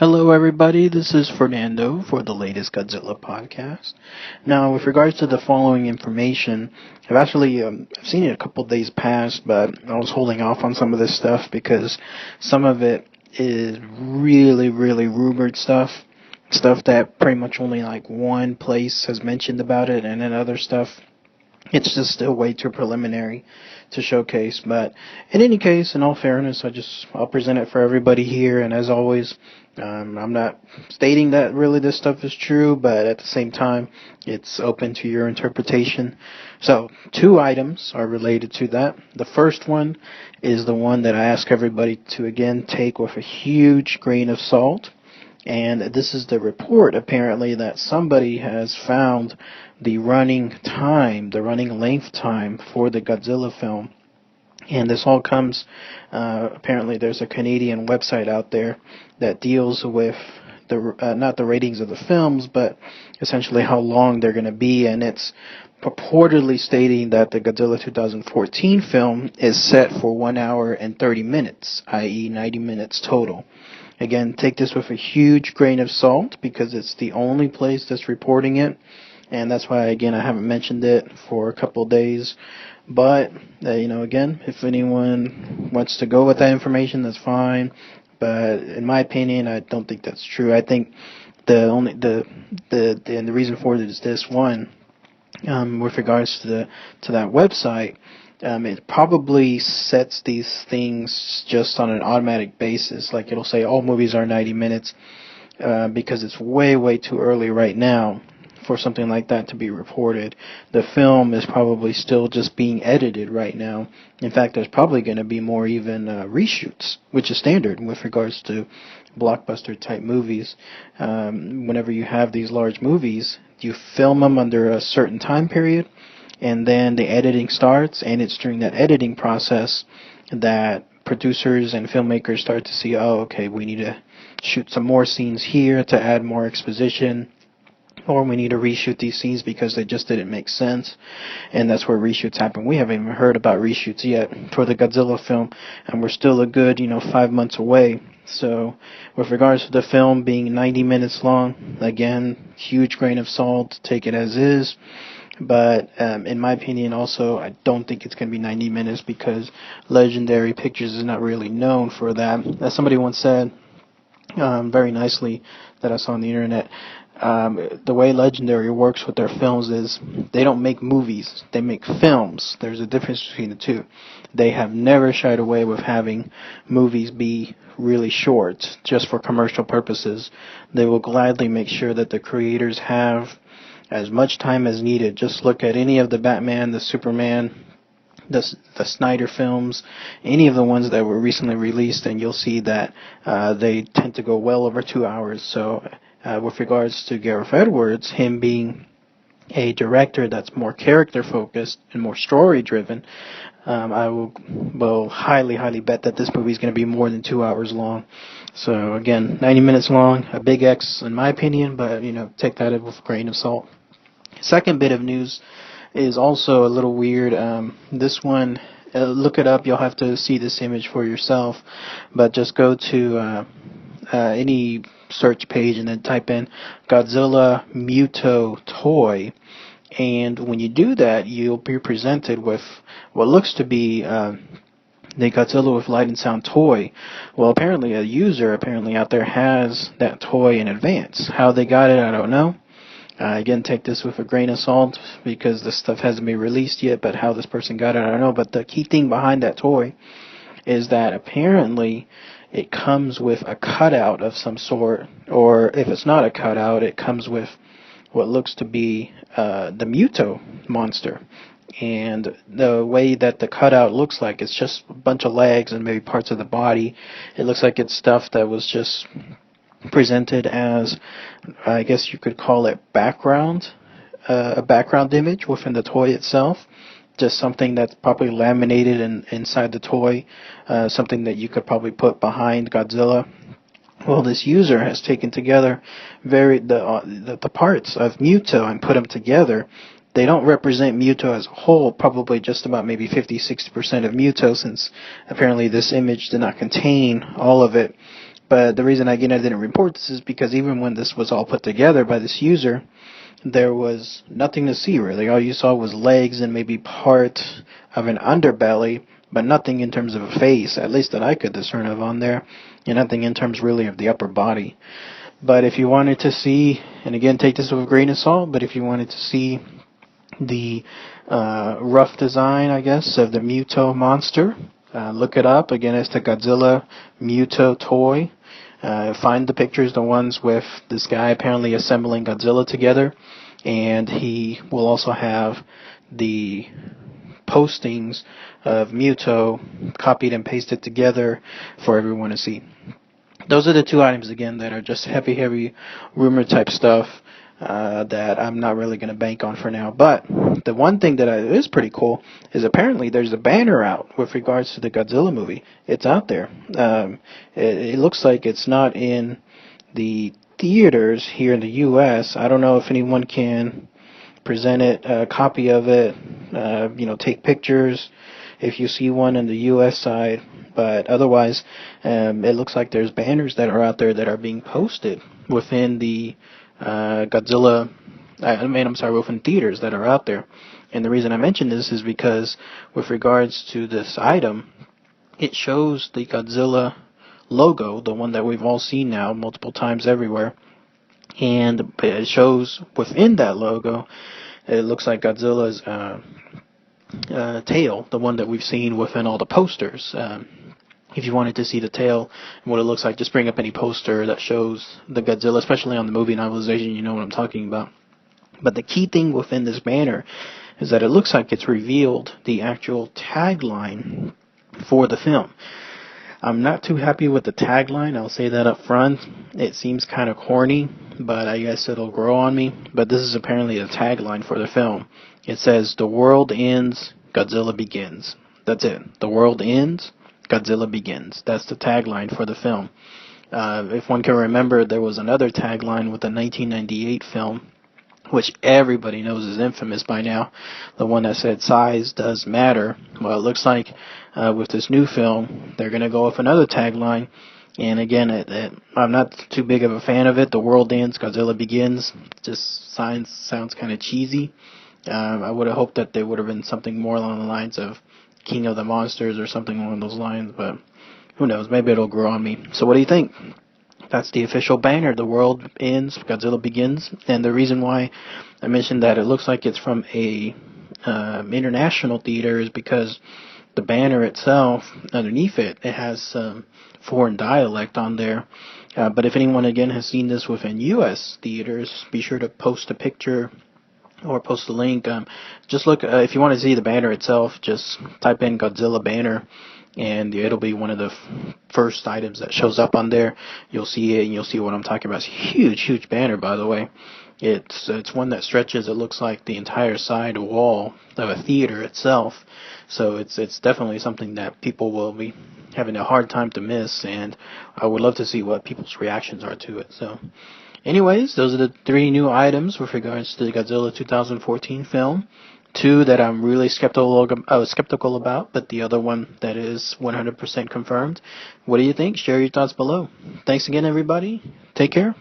Hello, everybody. This is Fernando for the latest Godzilla Podcast. Now, with regards to the following information, I've seen it a couple days past, but I was holding off on some of this stuff because some of it is really, really rumored stuff that pretty much only like one place has mentioned about it, and then other stuff it's just still way too preliminary to showcase. But in any case, in all fairness, I'll present it for everybody here. And as always, I'm not stating that really this stuff is true, but at the same time, it's open to your interpretation. So 2 items are related to that. The first one is the one that I ask everybody to again take with a huge grain of salt. And this is the report, apparently, that somebody has found the running length time for the Godzilla film. And this all comes, apparently there's a Canadian website out there that deals with not the ratings of the films, but essentially how long they're going to be. And it's purportedly stating that the Godzilla 2014 film is set for 1 hour and 30 minutes, i.e. 90 minutes total. Again, take this with a huge grain of salt because it's the only place that's reporting it. And that's why, again, I haven't mentioned it for a couple of days. But, again, if anyone wants to go with that information, that's fine. But in my opinion, I don't think that's true. I think the reason for it is this one, with regards to that website. It probably sets these things just on an automatic basis. Like it'll say all movies are 90 minutes because it's way, way too early right now for something like that to be reported. The film is probably still just being edited right now. In fact, there's probably going to be more even reshoots, which is standard with regards to blockbuster type movies. Whenever you have these large movies, you film them under a certain time period, and then the editing starts, and it's during that editing process that producers and filmmakers start to see, okay, we need to shoot some more scenes here to add more exposition, or we need to reshoot these scenes because they just didn't make sense, and that's where reshoots happen. We haven't even heard about reshoots yet for the Godzilla film, and we're still a good, 5 months away. So with regards to the film being 90 minutes long, again, huge grain of salt, take it as is. But in my opinion also, I don't think it's going to be 90 minutes because Legendary Pictures is not really known for that. As somebody once said very nicely that I saw on the internet, the way Legendary works with their films is they don't make movies, they make films. There's a difference between the two. They have never shied away with having movies be really short just for commercial purposes. They will gladly make sure that the creators have as much time as needed. Just look at any of the Batman, the Superman, the Snyder films, any of the ones that were recently released, and you'll see that they tend to go well over 2 hours. So with regards to Gareth Edwards, him being a director that's more character focused and more story driven, I will highly, highly bet that this movie is going to be more than 2 hours long. So again, 90 minutes long, a big X in my opinion, but take that with a grain of salt. Second bit of news is also a little weird. This one, look it up. You'll have to see this image for yourself. But just go to any search page and then type in Godzilla Muto toy. And when you do that, you'll be presented with what looks to be the Godzilla with Light and Sound toy. Well, apparently a user out there has that toy in advance. How they got it, I don't know. Again, take this with a grain of salt because this stuff hasn't been released yet, but how this person got it, I don't know. But the key thing behind that toy is that apparently it comes with a cutout of some sort, or if it's not a cutout, it comes with what looks to be the Muto monster. And the way that the cutout looks like, it's just a bunch of legs and maybe parts of the body. It looks like it's stuff that was just presented as, I guess you could call it a background image within the toy itself. Just something that's probably laminated inside the toy, something that you could probably put behind Godzilla. Well, this user has taken together the parts of Muto and put them together. They don't represent Muto as a whole, probably just about maybe 50-60% of Muto, since apparently this image did not contain all of it. But the reason, again, I didn't report this is because even when this was all put together by this user, there was nothing to see really. All you saw was legs and maybe part of an underbelly, but nothing in terms of a face, at least that I could discern of on there, and nothing in terms really of the upper body. But if you wanted to see, and again, take this with a grain of salt, but if you wanted to see the rough design, I guess, of the Muto monster, look it up. Again, it's the Godzilla Muto toy. Find the pictures, the ones with this guy apparently assembling Godzilla together, and he will also have the postings of Muto copied and pasted together for everyone to see. Those are the two items, again, that are just heavy rumor type stuff that I'm not really going to bank on for now. But the one thing that is pretty cool is apparently there's a banner out with regards to the Godzilla movie. It's out there. It looks like it's not in the theaters here in the U.S. I don't know if anyone can present it, a copy of it, take pictures if you see one in the U.S. side. But otherwise, it looks like there's banners that are out there that are being posted within the within theaters that are out there. And the reason I mention this is because with regards to this item, it shows the Godzilla logo, the one that we've all seen now multiple times everywhere. And it shows within that logo, it looks like Godzilla's tail, the one that we've seen within all the posters. If you wanted to see the tail and what it looks like, just bring up any poster that shows the Godzilla, especially on the movie novelization, you know what I'm talking about. But the key thing within this banner is that it looks like it's revealed the actual tagline for the film. I'm not too happy with the tagline, I'll say that up front. It seems kind of corny, but I guess it'll grow on me. But this is apparently the tagline for the film. It says, "The world ends, Godzilla begins." That's it. The world ends, Godzilla begins. That's the tagline for the film. If one can remember, there was another tagline with the 1998 film, which everybody knows is infamous by now, the one that said size does matter. Well, it looks like with this new film, they're going to go with another tagline. And again, I'm not too big of a fan of it. The world ends, Godzilla begins. Just sounds kind of cheesy. I would have hoped that they would have been something more along the lines of King of the Monsters or something along those lines, but who knows, maybe it'll grow on me. So what do you think? That's the official banner. The world ends, Godzilla begins. And the reason why I mentioned that it looks like it's from a international theater is because the banner itself, underneath it, it has foreign dialect on there. But if anyone, again, has seen this within U.S. theaters, be sure to post a picture or post a link. Just look, if you want to see the banner itself, just type in Godzilla banner, and it'll be one of the first items that shows up on there. You'll see it, and you'll see what I'm talking about. It's a huge banner, by the way. It's one that stretches, it looks like, the entire side wall of a theater itself. So it's definitely something that people will be having a hard time to miss, and I would love to see what people's reactions are to it. So anyways, those are the 3 new items with regards to the Godzilla 2014 film. 2 that I'm really skeptical about, but the other one that is 100% confirmed. What do you think? Share your thoughts below. Thanks again, everybody. Take care.